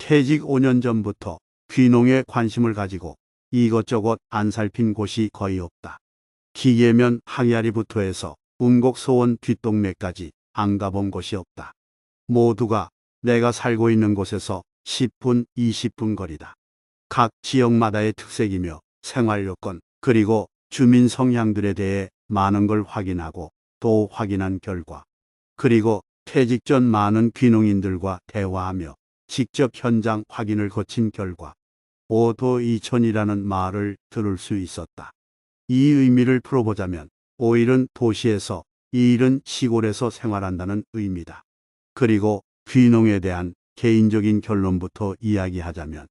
퇴직 5년 전부터 귀농에 관심을 가지고 이것저것 안 살핀 곳이 거의 없다. 기계면 항야리부터 해서 운곡 소원 뒷동네까지 안 가본 곳이 없다. 모두가 내가 살고 있는 곳에서 10분, 20분 거리다. 각 지역마다의 특색이며 생활 요건, 그리고 주민 성향들에 대해 많은 걸 확인하고 또 확인한 결과, 그리고 퇴직 전 많은 귀농인들과 대화하며 직접 현장 확인을 거친 결과, 오도이촌이라는 말을 들을 수 있었다. 이 의미를 풀어보자면, 오일은 도시에서, 이일은 시골에서 생활한다는 의미다. 그리고 귀농에 대한 개인적인 결론부터 이야기하자면,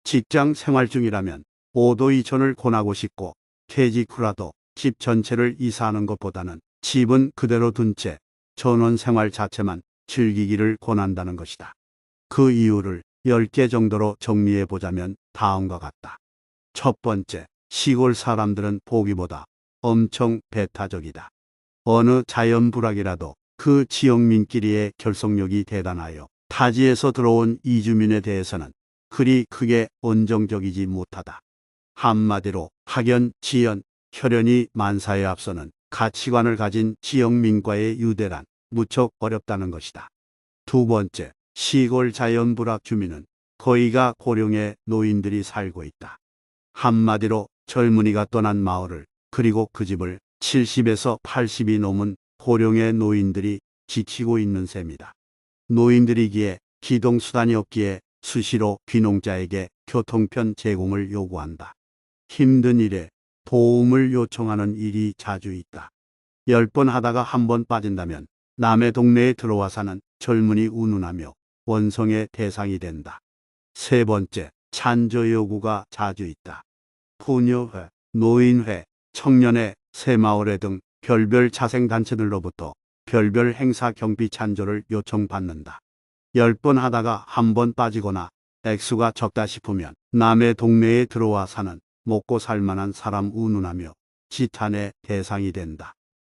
직장 생활 중이라면 오도이촌을 권하고 싶고, 퇴직 후라도 집 전체를 이사하는 것보다는 집은 그대로 둔 채 전원 생활 자체만 즐기기를 권한다는 것이다. 그 이유를 10개 정도로 정리해 보자면 다음과 같다. 첫 번째, 시골 사람들은 보기보다 엄청 배타적이다. 어느 자연불악이라도 그 지역민끼리의 결속력이 대단하여 타지에서 들어온 이주민에 대해서는 그리 크게 온정적이지 못하다. 한마디로 학연, 지연, 혈연이 만사에 앞서는 가치관을 가진 지역민과의 유대란 무척 어렵다는 것이다. 두 번째, 시골 자연불악 주민은 거의가 고령의 노인들이 살고 있다. 한마디로 젊은이가 떠난 마을을, 그리고 그 집을 70에서 80이 넘은 고령의 노인들이 지키고 있는 셈이다. 노인들이기에 기동수단이 없기에 수시로 귀농자에게 교통편 제공을 요구한다. 힘든 일에 도움을 요청하는 일이 자주 있다. 10번 하다가 한 번 빠진다면 남의 동네에 들어와 사는 젊은이 운운하며 원성의 대상이 된다. 세 번째, 찬조 요구가 자주 있다. 푸녀회, 노인회, 청년회, 새마을회 등 별별 자생단체들로부터 별별 행사 경비 찬조를 요청받는다. 10번 하다가 한 번 빠지거나 액수가 적다 싶으면 남의 동네에 들어와 사는 먹고 살만한 사람 운운하며 지탄의 대상이 된다.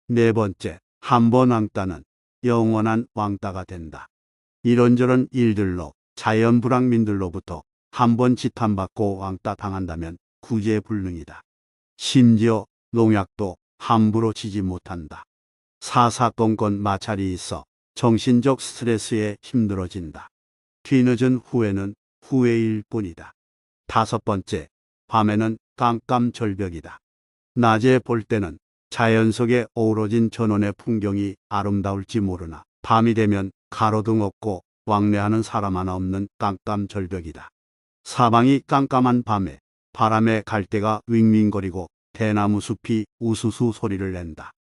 네 번째, 한 번 왕따는 영원한 왕따가 된다. 이런저런 일들로 자연불황민들로부터 한 번 지탄받고 왕따 당한다면 구제불능이다. 심지어 농약도 함부로 지지 못한다. 사사건건 마찰이 있어 정신적 스트레스에 힘들어진다. 뒤늦은 후회는 후회일 뿐이다. 다섯 번째, 밤에는 깜깜절벽이다. 낮에 볼 때는 자연 속에 어우러진 전원의 풍경이 아름다울지 모르나 밤이 되면 가로등 없고 왕래하는 사람 하나 없는 깜깜절벽이다. 사방이 깜깜한 밤에 바람에 갈대가 윙윙거리고 대나무 숲이 우수수 소리를 낸다.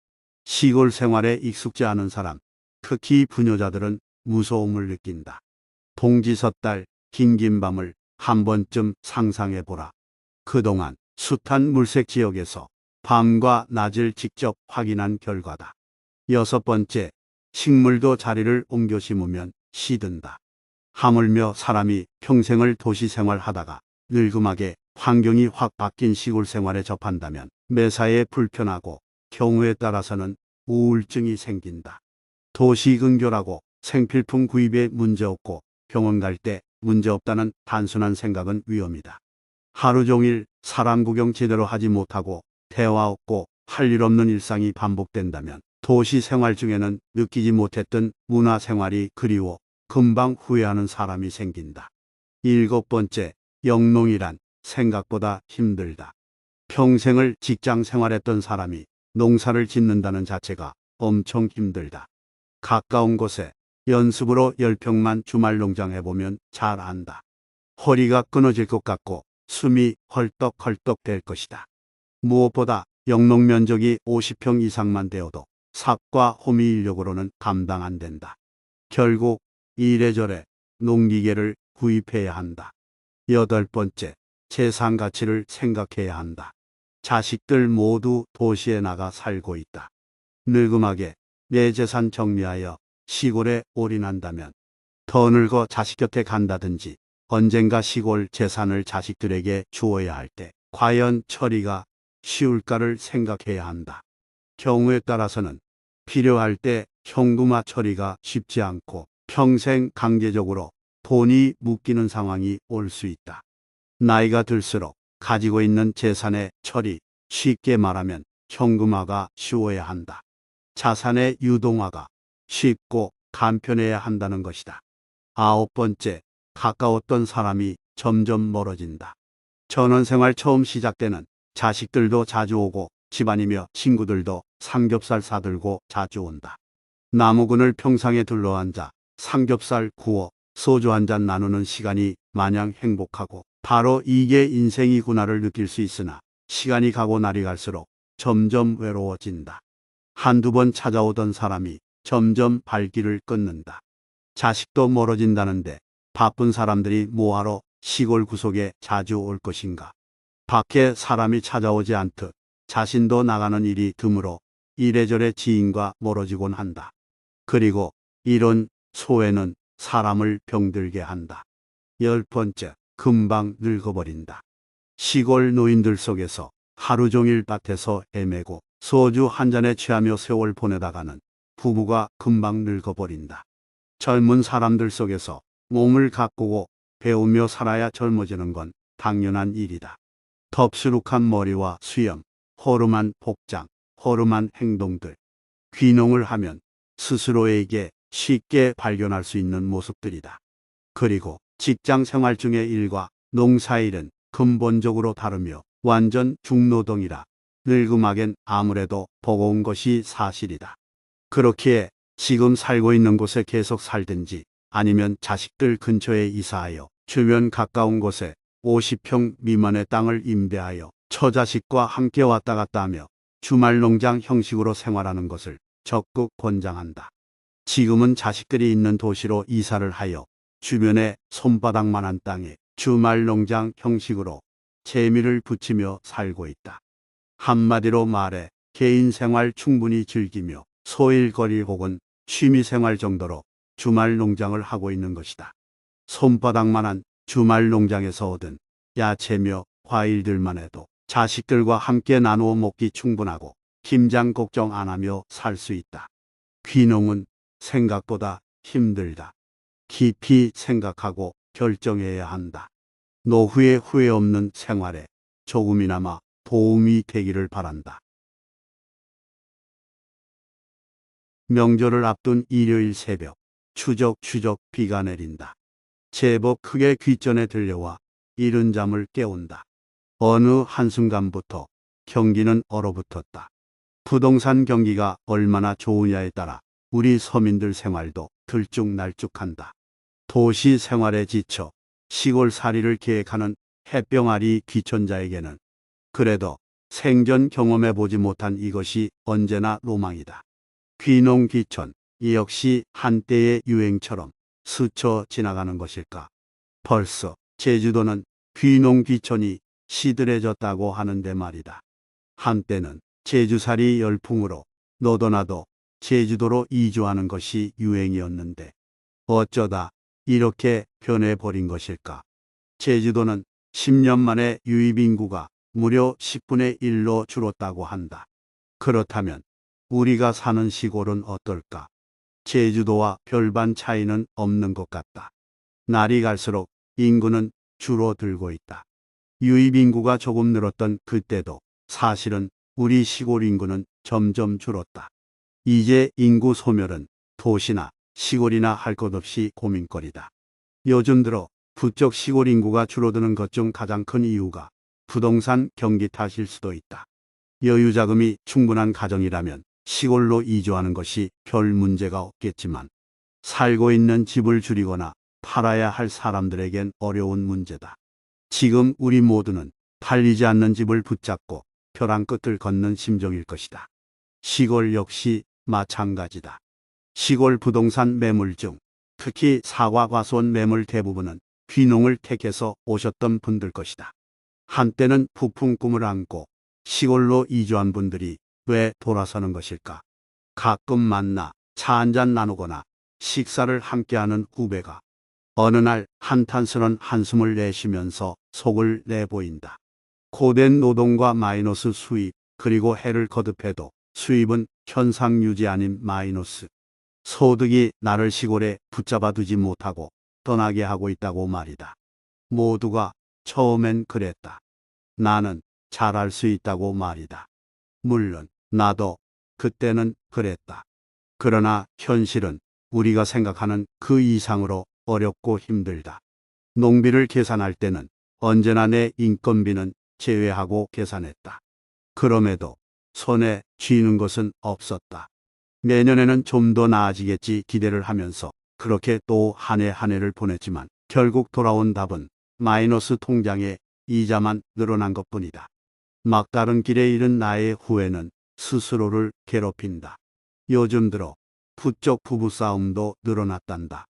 시골 생활에 익숙지 않은 사람, 특히 부녀자들은 무서움을 느낀다. 동지섣달 긴긴 밤을 한 번쯤 상상해보라. 그동안 숱한 물색 지역에서 밤과 낮을 직접 확인한 결과다. 여섯 번째, 식물도 자리를 옮겨 심으면 시든다. 하물며 사람이 평생을 도시 생활하다가 늙음하게 환경이 확 바뀐 시골 생활에 접한다면 매사에 불편하고 경우에 따라서는 우울증이 생긴다. 도시 근교라고 생필품 구입에 문제없고 병원 갈 때 문제없다는 단순한 생각은 위험이다. 하루 종일 사람 구경 제대로 하지 못하고 대화 없고 할 일 없는 일상이 반복된다면 도시 생활 중에는 느끼지 못했던 문화 생활이 그리워 금방 후회하는 사람이 생긴다. 일곱 번째, 영농이란 생각보다 힘들다. 평생을 직장 생활했던 사람이 농사를 짓는다는 자체가 엄청 힘들다. 가까운 곳에 연습으로 10평만 주말 농장 해보면 잘 안다. 허리가 끊어질 것 같고 숨이 헐떡헐떡 될 것이다. 무엇보다 영농 면적이 50평 이상만 되어도 삽과 호미 인력으로는 감당 안 된다. 결국 이래저래 농기계를 구입해야 한다. 여덟 번째, 재산 가치를 생각해야 한다. 자식들 모두 도시에 나가 살고 있다. 늙음하게 내 재산 정리하여 시골에 올인한다면 더 늙어 자식 곁에 간다든지 언젠가 시골 재산을 자식들에게 주어야 할 때 과연 처리가 쉬울까를 생각해야 한다. 경우에 따라서는 필요할 때 현금화 처리가 쉽지 않고 평생 강제적으로 돈이 묶이는 상황이 올 수 있다. 나이가 들수록 가지고 있는 재산의 처리, 쉽게 말하면 현금화가 쉬워야 한다. 자산의 유동화가 쉽고 간편해야 한다는 것이다. 아홉 번째, 가까웠던 사람이 점점 멀어진다. 전원생활 처음 시작되는 자식들도 자주 오고 집안이며 친구들도 삼겹살 사들고 자주 온다. 나무근을 평상에 둘러앉아 삼겹살 구워 소주 한 잔 나누는 시간이 마냥 행복하고 바로 이게 인생이구나를 느낄 수 있으나 시간이 가고 날이 갈수록 점점 외로워진다. 한두 번 찾아오던 사람이 점점 발길을 끊는다. 자식도 멀어진다는데 바쁜 사람들이 뭐하러 시골 구석에 자주 올 것인가. 밖에 사람이 찾아오지 않듯 자신도 나가는 일이 드물어 이래저래 지인과 멀어지곤 한다. 그리고 이런 소외는 사람을 병들게 한다. 열 번째, 금방 늙어버린다. 시골 노인들 속에서 하루 종일 밭에서 헤매고 소주 한 잔에 취하며 세월 보내다가는 부부가 금방 늙어버린다. 젊은 사람들 속에서 몸을 가꾸고 배우며 살아야 젊어지는 건 당연한 일이다. 덥수룩한 머리와 수염, 허름한 복장, 허름한 행동들. 귀농을 하면 스스로에게 쉽게 발견할 수 있는 모습들이다. 그리고 직장 생활 중의 일과 농사일은 근본적으로 다르며 완전 중노동이라 늙음하겐 아무래도 버거운 것이 사실이다. 그렇기에 지금 살고 있는 곳에 계속 살든지 아니면 자식들 근처에 이사하여 주변 가까운 곳에 50평 미만의 땅을 임대하여 처자식과 함께 왔다 갔다 하며 주말 농장 형식으로 생활하는 것을 적극 권장한다. 지금은 자식들이 있는 도시로 이사를 하여 주변에 손바닥만한 땅에 주말 농장 형식으로 재미를 붙이며 살고 있다. 한마디로 말해 개인 생활 충분히 즐기며 소일거리 혹은 취미생활 정도로 주말 농장을 하고 있는 것이다. 손바닥만한 주말 농장에서 얻은 야채며 과일들만 해도 자식들과 함께 나누어 먹기 충분하고 김장 걱정 안 하며 살 수 있다. 귀농은 생각보다 힘들다. 깊이 생각하고 결정해야 한다. 노후에 후회 없는 생활에 조금이나마 도움이 되기를 바란다. 명절을 앞둔 일요일 새벽, 추적추적 비가 내린다. 제법 크게 귓전에 들려와 이른 잠을 깨운다. 어느 한순간부터 경기는 얼어붙었다. 부동산 경기가 얼마나 좋으냐에 따라 우리 서민들 생활도 들쭉날쭉한다. 도시 생활에 지쳐 시골살이를 계획하는 햇병아리 귀촌자에게는 그래도 생전 경험해보지 못한 이것이 언제나 로망이다. 귀농 귀촌, 이 역시 한때의 유행처럼 스쳐 지나가는 것일까. 벌써 제주도는 귀농 귀촌이 시들해졌다고 하는데 말이다. 한때는 제주살이 열풍으로 너도 나도 제주도로 이주하는 것이 유행이었는데 어쩌다 이렇게 변해버린 것일까. 제주도는 10년 만에 유입인구가 무려 10분의 1로 줄었다고 한다. 그렇다면 우리가 사는 시골은 어떨까? 제주도와 별반 차이는 없는 것 같다. 날이 갈수록 인구는 줄어들고 있다. 유입인구가 조금 늘었던 그때도 사실은 우리 시골 인구는 점점 줄었다. 이제 인구 소멸은 도시나 시골이나 할 것 없이 고민거리다. 요즘 들어 부쩍 시골 인구가 줄어드는 것 중 가장 큰 이유가 부동산 경기 탓일 수도 있다. 여유 자금이 충분한 가정이라면 시골로 이주하는 것이 별 문제가 없겠지만 살고 있는 집을 줄이거나 팔아야 할 사람들에겐 어려운 문제다. 지금 우리 모두는 팔리지 않는 집을 붙잡고 벼랑 끝을 걷는 심정일 것이다. 시골 역시 마찬가지다. 시골 부동산 매물 중 특히 사과 과수원 매물 대부분은 귀농을 택해서 오셨던 분들 것이다. 한때는 부푼 꿈을 안고 시골로 이주한 분들이 왜 돌아서는 것일까? 가끔 만나 차 한잔 나누거나 식사를 함께하는 후배가 어느 날 한탄스런 한숨을 내쉬면서 속을 내보인다. 고된 노동과 마이너스 수입, 그리고 해를 거듭해도 수입은 현상 유지 아닌 마이너스. 소득이 나를 시골에 붙잡아 두지 못하고 떠나게 하고 있다고 말이다. 모두가 처음엔 그랬다. 나는 잘할 수 있다고 말이다. 물론 나도 그때는 그랬다. 그러나 현실은 우리가 생각하는 그 이상으로 어렵고 힘들다. 농비를 계산할 때는 언제나 내 인건비는 제외하고 계산했다. 그럼에도 손에 쥐는 것은 없었다. 내년에는 좀 더 나아지겠지 기대를 하면서 그렇게 또 한 해 한 해를 보냈지만 결국 돌아온 답은 마이너스 통장에 이자만 늘어난 것뿐이다. 막다른 길에 잃은 나의 후회는 스스로를 괴롭힌다. 요즘 들어 부쩍 부부싸움도 늘어났단다.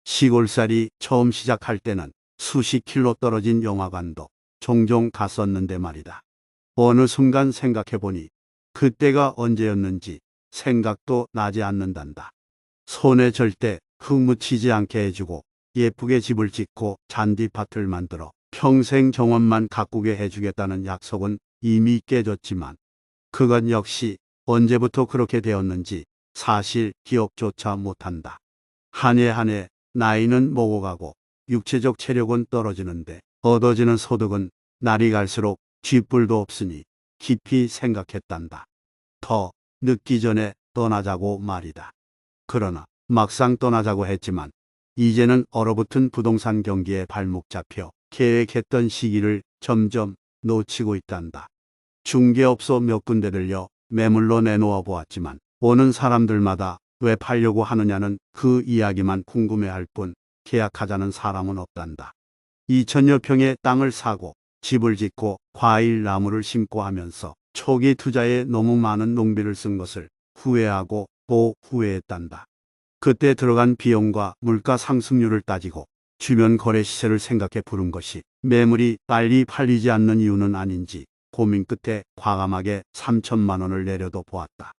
시골살이 처음 시작할 때는 수십 킬로 떨어진 영화관도 종종 갔었는데 말이다. 어느 순간 생각해보니 그때가 언제였는지 생각도 나지 않는단다. 손에 절대 흙 묻히지 않게 해주고 예쁘게 집을 짓고 잔디밭을 만들어 평생 정원만 가꾸게 해주겠다는 약속은 이미 깨졌지만 그건 역시 언제부터 그렇게 되었는지 사실 기억조차 못한다. 한 해 한 해 나이는 먹어가고 육체적 체력은 떨어지는데 얻어지는 소득은 날이 갈수록 쥐뿔도 없으니 깊이 생각했단다. 더 늦기 전에 떠나자고 말이다. 그러나 막상 떠나자고 했지만 이제는 얼어붙은 부동산 경기에 발목 잡혀 계획했던 시기를 점점 놓치고 있단다. 중개업소 몇 군데 들려 매물로 내놓아 보았지만 오는 사람들마다 왜 팔려고 하느냐는 그 이야기만 궁금해할 뿐 계약하자는 사람은 없단다. 2천여 평의 땅을 사고 집을 짓고 과일 나무를 심고 하면서 초기 투자에 너무 많은 농비를 쓴 것을 후회하고 또 후회했단다. 그때 들어간 비용과 물가 상승률을 따지고 주변 거래 시세를 생각해 부른 것이 매물이 빨리 팔리지 않는 이유는 아닌지 고민 끝에 과감하게 3천만 원을 내려도 보았다.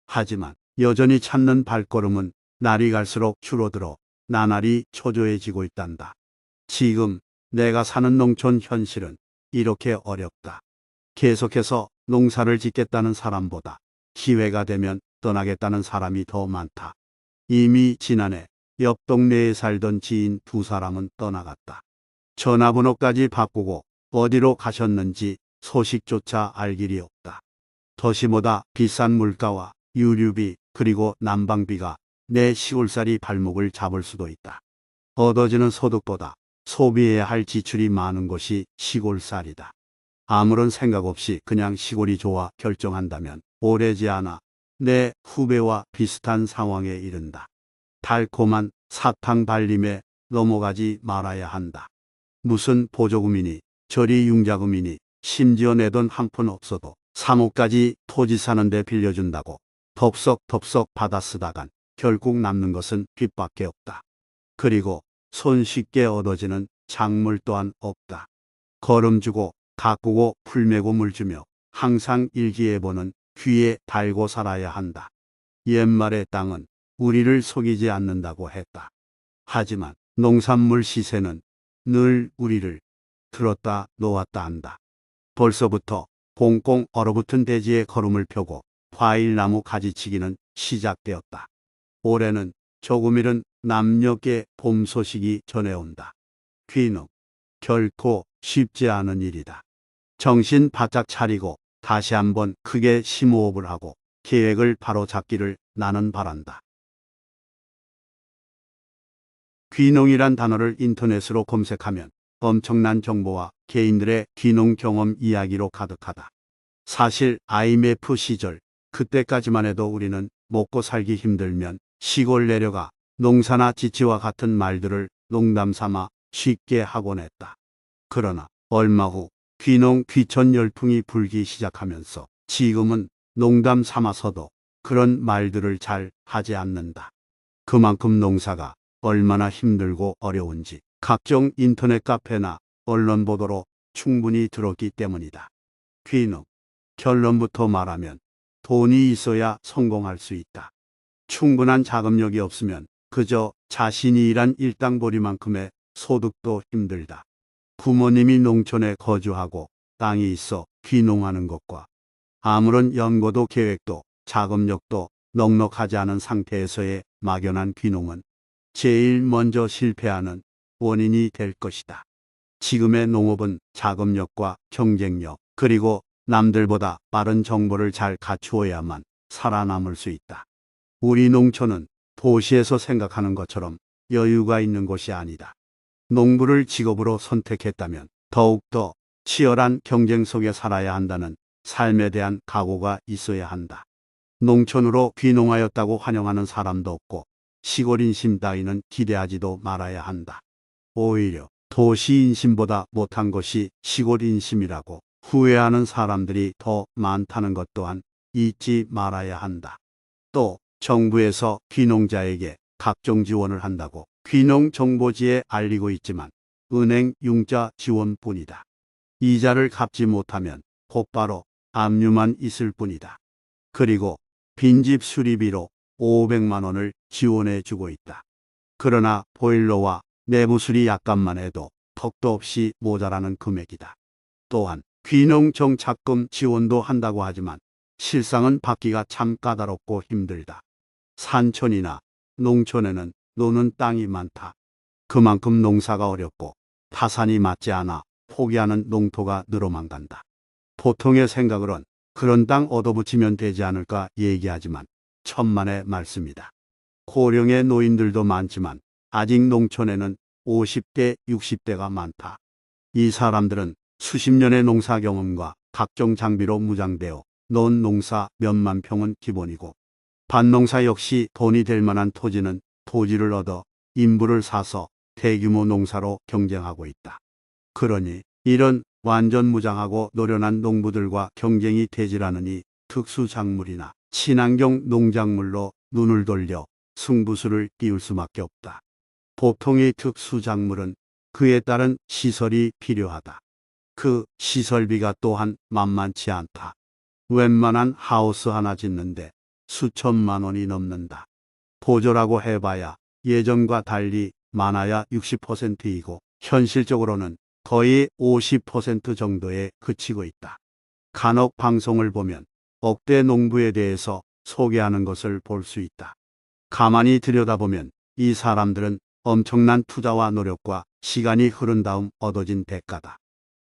하지만 여전히 찾는 발걸음은 날이 갈수록 줄어들어 나날이 초조해지고 있단다. 지금 내가 사는 농촌 현실은 이렇게 어렵다. 계속해서 농사를 짓겠다는 사람보다 기회가 되면 떠나겠다는 사람이 더 많다. 이미 지난해 옆 동네에 살던 지인 두 사람은 떠나갔다. 전화번호까지 바꾸고 어디로 가셨는지 소식조차 알 길이 없다. 도시보다 비싼 물가와 유류비 그리고 난방비가 내 시골살이 발목을 잡을 수도 있다. 얻어지는 소득보다 소비해야 할 지출이 많은 것이 시골살이다. 아무런 생각 없이 그냥 시골이 좋아 결정한다면 오래지 않아 내 후배와 비슷한 상황에 이른다. 달콤한 사탕 발림에 넘어가지 말아야 한다. 무슨 보조금이니 저리 융자금이니 심지어 내 돈 한 푼 없어도 3억까지 토지 사는데 빌려준다고 덥석덥석 받아 쓰다간 결국 남는 것은 빚밖에 없다. 그리고 손쉽게 얻어지는 작물 또한 없다. 거름 주고 가꾸고 풀매고 물 주며 항상 일기예보는 귀에 달고 살아야 한다. 옛말의 땅은 우리를 속이지 않는다고 했다. 하지만 농산물 시세는 늘 우리를 들었다 놓았다 한다. 벌써부터 꽁꽁 얼어붙은 대지에 걸음을 펴고 과일나무 가지치기는 시작되었다. 올해는 조금 이른 남녘의 봄 소식이 전해온다. 귀농, 결코 쉽지 않은 일이다. 정신 바짝 차리고 다시 한번 크게 심호흡을 하고 계획을 바로 잡기를 나는 바란다. 귀농이란 단어를 인터넷으로 검색하면 엄청난 정보와 개인들의 귀농 경험 이야기로 가득하다. 사실 IMF 시절 그때까지만 해도 우리는 먹고 살기 힘들면 시골 내려가 농사나 지치와 같은 말들을 농담 삼아 쉽게 하곤 했다. 그러나 얼마 후 귀농 귀촌 열풍이 불기 시작하면서 지금은 농담 삼아서도 그런 말들을 잘 하지 않는다. 그만큼 농사가 얼마나 힘들고 어려운지 각종 인터넷 카페나 언론 보도로 충분히 들었기 때문이다. 귀농. 결론부터 말하면 돈이 있어야 성공할 수 있다. 충분한 자금력이 없으면 그저 자신이 일한 일당벌이만큼의 소득도 힘들다. 부모님이 농촌에 거주하고 땅이 있어 귀농하는 것과 아무런 연고도 계획도 자금력도 넉넉하지 않은 상태에서의 막연한 귀농은 제일 먼저 실패하는 원인이 될 것이다. 지금의 농업은 자금력과 경쟁력, 그리고 남들보다 빠른 정보를 잘 갖추어야만 살아남을 수 있다. 우리 농촌은 도시에서 생각하는 것처럼 여유가 있는 곳이 아니다. 농부를 직업으로 선택했다면 더욱더 치열한 경쟁 속에 살아야 한다는 삶에 대한 각오가 있어야 한다. 농촌으로 귀농하였다고 환영하는 사람도 없고 시골 인심 따위는 기대하지도 말아야 한다. 오히려 도시 인심보다 못한 것이 시골 인심이라고 후회하는 사람들이 더 많다는 것 또한 잊지 말아야 한다. 또 정부에서 귀농자에게 각종 지원을 한다고 귀농정보지에 알리고 있지만 은행 융자 지원뿐이다. 이자를 갚지 못하면 곧바로 압류만 있을 뿐이다. 그리고 빈집 수리비로 500만 원을 지원해 주고 있다. 그러나 보일러와 내부 수리 약값만 해도 턱도 없이 모자라는 금액이다. 또한 귀농정착금 지원도 한다고 하지만 실상은 받기가 참 까다롭고 힘들다. 산촌이나 농촌에는 노는 땅이 많다. 그만큼 농사가 어렵고 타산이 맞지 않아 포기하는 농토가 늘어만 간다. 보통의 생각으론 그런 땅 얻어붙이면 되지 않을까 얘기하지만 천만의 말씀이다. 고령의 노인들도 많지만 아직 농촌에는 50대, 60대가 많다. 이 사람들은 수십 년의 농사 경험과 각종 장비로 무장되어 논 농사 몇만 평은 기본이고 밭농사 역시 돈이 될 만한 토지는 토지를 얻어 인부를 사서 대규모 농사로 경쟁하고 있다. 그러니 이런 완전 무장하고 노련한 농부들과 경쟁이 되질 않으니 특수작물이나 친환경 농작물로 눈을 돌려 승부수를 띄울 수밖에 없다. 보통의 특수작물은 그에 따른 시설이 필요하다. 그 시설비가 또한 만만치 않다. 웬만한 하우스 하나 짓는데 수천만 원이 넘는다. 보조라고 해봐야 예전과 달리 많아야 60%이고 현실적으로는 거의 50% 정도에 그치고 있다. 간혹 방송을 보면 억대 농부에 대해서 소개하는 것을 볼 수 있다. 가만히 들여다보면 이 사람들은 엄청난 투자와 노력과 시간이 흐른 다음 얻어진 대가다.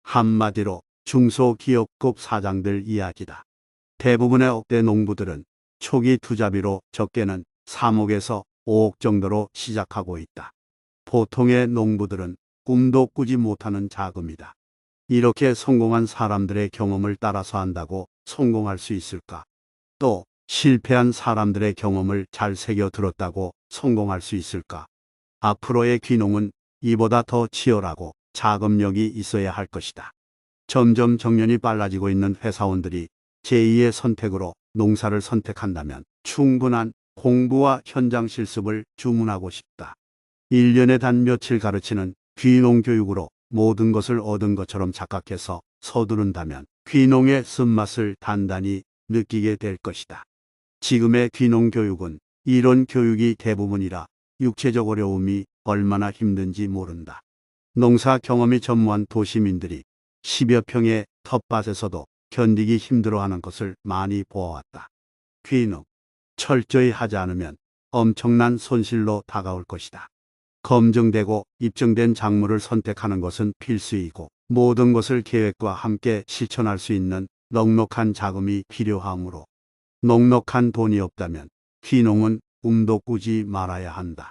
한마디로 중소기업급 사장들 이야기다. 대부분의 억대 농부들은 초기 투자비로 적게는 3억에서 5억 정도로 시작하고 있다. 보통의 농부들은 꿈도 꾸지 못하는 자금이다. 이렇게 성공한 사람들의 경험을 따라서 한다고 성공할 수 있을까? 또 실패한 사람들의 경험을 잘 새겨 들었다고 성공할 수 있을까? 앞으로의 귀농은 이보다 더 치열하고 자금력이 있어야 할 것이다. 점점 정년이 빨라지고 있는 회사원들이 제2의 선택으로 농사를 선택한다면 충분한 공부와 현장 실습을 주문하고 싶다. 1년에 단 며칠 가르치는 귀농 교육으로 모든 것을 얻은 것처럼 착각해서 서두른다면 귀농의 쓴맛을 단단히 느끼게 될 것이다. 지금의 귀농 교육은 이론 교육이 대부분이라 육체적 어려움이 얼마나 힘든지 모른다. 농사 경험이 전무한 도시민들이 10여 평의 텃밭에서도 견디기 힘들어하는 것을 많이 보아왔다. 귀농 철저히 하지 않으면 엄청난 손실로 다가올 것이다. 검증되고 입증된 작물을 선택하는 것은 필수이고 모든 것을 계획과 함께 실천할 수 있는 넉넉한 자금이 필요하므로 넉넉한 돈이 없다면 귀농은 꿈도 꾸지 말아야 한다.